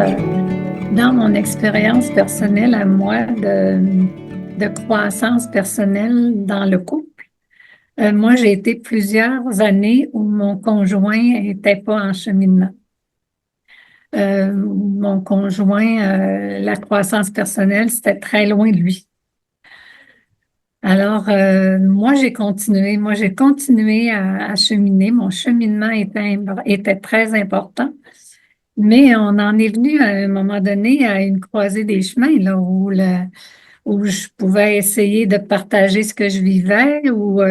Dans mon expérience personnelle à moi de croissance personnelle dans le couple, moi, j'ai été plusieurs années où mon conjoint n'était pas en cheminement. Mon conjoint, la croissance personnelle, c'était très loin de lui. Alors, moi, j'ai continué à cheminer. Mon cheminement était très important. Mais on en est venu à un moment donné à une croisée des chemins, là, où je pouvais essayer de partager ce que je vivais, où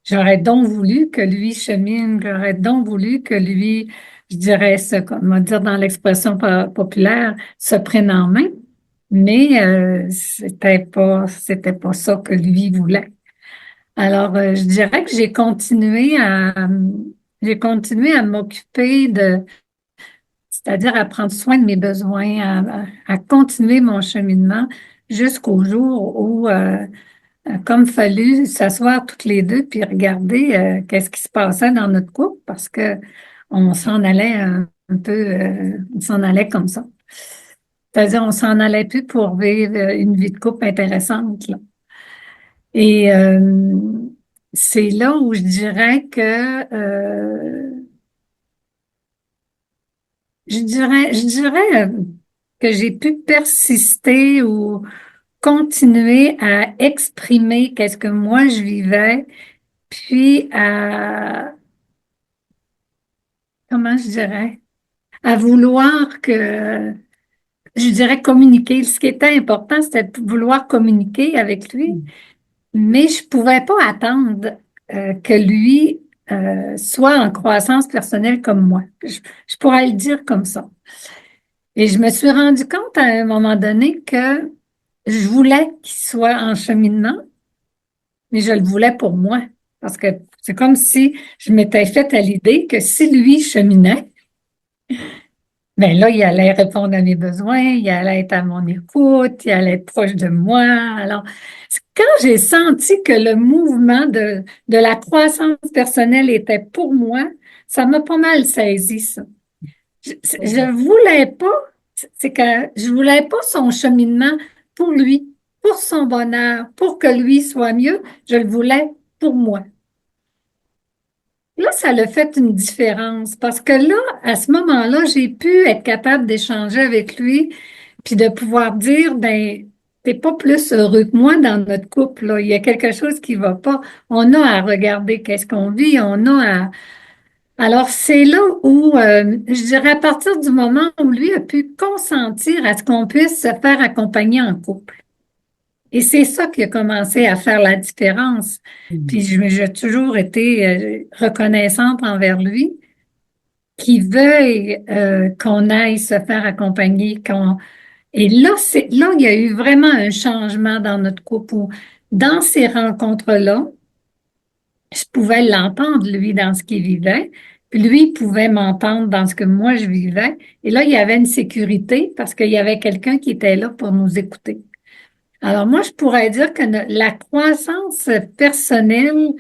j'aurais donc voulu que lui chemine, j'aurais donc voulu que lui, je dirais ça, comme on va dire dans l'expression populaire, se prenne en main. Mais c'était pas ça que lui voulait. Alors, je dirais que j'ai continué à m'occuper c'est-à-dire à prendre soin de mes besoins, à continuer mon cheminement jusqu'au jour où, comme fallu s'asseoir toutes les deux puis regarder qu'est-ce qui se passait dans notre couple parce que on s'en allait un peu, on s'en allait comme ça. C'est-à-dire, on s'en allait plus pour vivre une vie de couple intéressante, là. Et c'est là où je dirais que je dirais que j'ai pu persister ou continuer à exprimer qu'est-ce que moi je vivais, puis comment je dirais, à vouloir je dirais communiquer. Ce qui était important, c'était de vouloir communiquer avec lui, mais je pouvais pas attendre que lui soit en croissance personnelle comme moi. Je pourrais le dire comme ça. Et je me suis rendu compte à un moment donné que je voulais qu'il soit en cheminement, mais je le voulais pour moi. Parce que c'est comme si je m'étais faite à l'idée que si lui cheminait, ben là, il allait répondre à mes besoins, il allait être à mon écoute, il allait être proche de moi. Alors, quand j'ai senti que le mouvement de la croissance personnelle était pour moi, ça m'a pas mal saisi, ça. Je voulais pas, c'est que je voulais pas son cheminement pour lui, pour son bonheur, pour que lui soit mieux. Je le voulais pour moi. Là, ça a fait une différence parce que là, à ce moment-là, j'ai pu être capable d'échanger avec lui puis de pouvoir dire, ben, t'es pas plus heureux que moi dans notre couple, là. Il y a quelque chose qui va pas. On a à regarder qu'est-ce qu'on vit, on a à alors, c'est là où, je dirais, à partir du moment où lui a pu consentir à ce qu'on puisse se faire accompagner en couple. Et c'est ça qui a commencé à faire la différence. Puis, j'ai toujours été reconnaissante envers lui, qu'il veuille qu'on aille se faire accompagner. Et là, là, il y a eu vraiment un changement dans notre couple où, dans ces rencontres-là, je pouvais l'entendre, lui, dans ce qu'il vivait. Puis lui, il pouvait m'entendre dans ce que moi, je vivais. Et là, il y avait une sécurité parce qu'il y avait quelqu'un qui était là pour nous écouter. Alors moi, je pourrais dire que la croissance personnelle,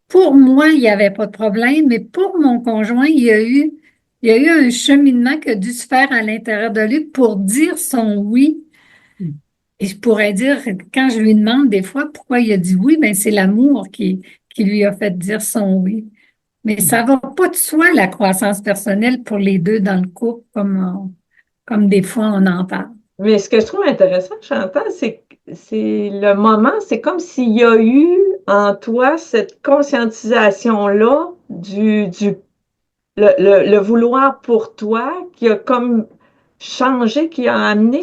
pour moi, il n'y avait pas de problème, mais pour mon conjoint, il y a eu un cheminement qui a dû se faire à l'intérieur de lui pour dire son oui. Et je pourrais dire, quand je lui demande des fois pourquoi il a dit oui, ben c'est l'amour qui lui a fait dire son oui. Mais ça va pas de soi, la croissance personnelle pour les deux dans le couple, comme des fois on en parle. Mais ce que je trouve intéressant, Chantal, c'est le moment, c'est comme s'il y a eu en toi cette conscientisation-là le vouloir pour toi qui a comme changé, qui a amené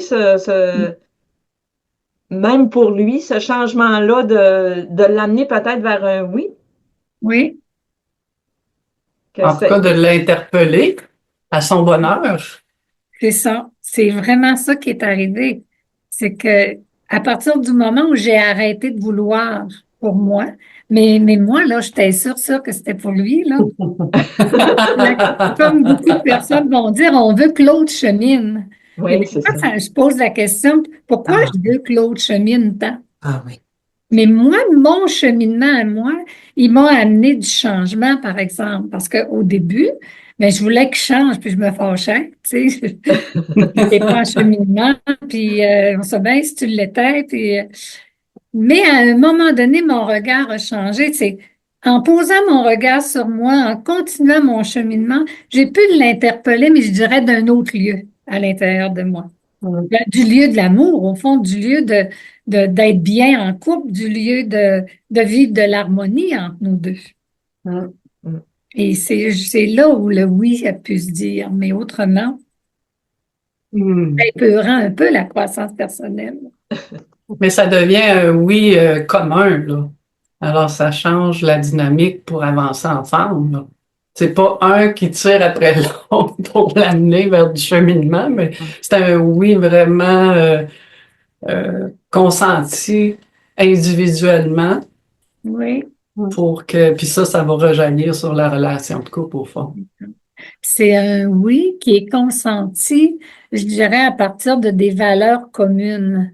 même pour lui, ce changement-là de l'amener peut-être vers un oui. Oui, Que En tout cas, c'est, de l'interpeller à son bonheur. c'est ça. C'est vraiment ça qui est arrivé. C'est que à partir du moment où j'ai arrêté de vouloir pour moi, mais moi, là, j'étais sûre que c'était pour lui, là. Comme beaucoup de personnes vont dire, on veut que l'autre chemine. Et oui, des c'est fois, ça. je pose la question, pourquoi Ah, je veux que l'autre chemine tant? ah oui. Mais moi, mon cheminement à moi, il m'a amené du changement, par exemple, parce qu'au début, ben, je voulais qu'il change, puis je me fâchais, tu sais. T'es pas en cheminement, puis on sait bien si tu l'étais, puis... mais à un moment donné, mon regard a changé, tu sais. En posant mon regard sur moi, en continuant mon cheminement, j'ai pu l'interpeller, mais je dirais d'un autre lieu à l'intérieur de moi. Du lieu de l'amour, au fond, du lieu d'être bien en couple, du lieu de vivre de l'harmonie entre nous deux. Mm. Et c'est là où le oui a pu se dire, mais autrement, Mm. ça épeurant un peu la croissance personnelle. Mais ça devient un oui commun, là. Alors, ça change la dynamique pour avancer ensemble, là. C'est pas un qui tire après l'autre pour l'amener vers du cheminement, mais c'est un oui vraiment consenti individuellement Oui. pour que, puis ça va rejaillir sur la relation de couple au fond. C'est un oui qui est consenti, je dirais, à partir de des valeurs communes.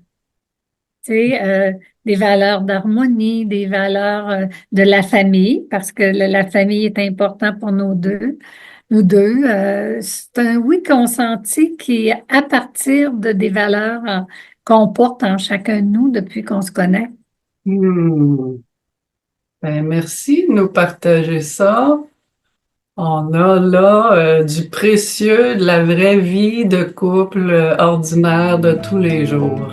Tu sais, des valeurs d'harmonie, des valeurs de la famille, parce que la famille est important pour nous deux. Nous deux, c'est un oui consenti qui est à partir de des valeurs qu'on porte en chacun de nous depuis qu'on se connaît. Hmm. Ben, merci de nous partager ça. On a là du précieux de la vraie vie de couple ordinaire de tous les jours.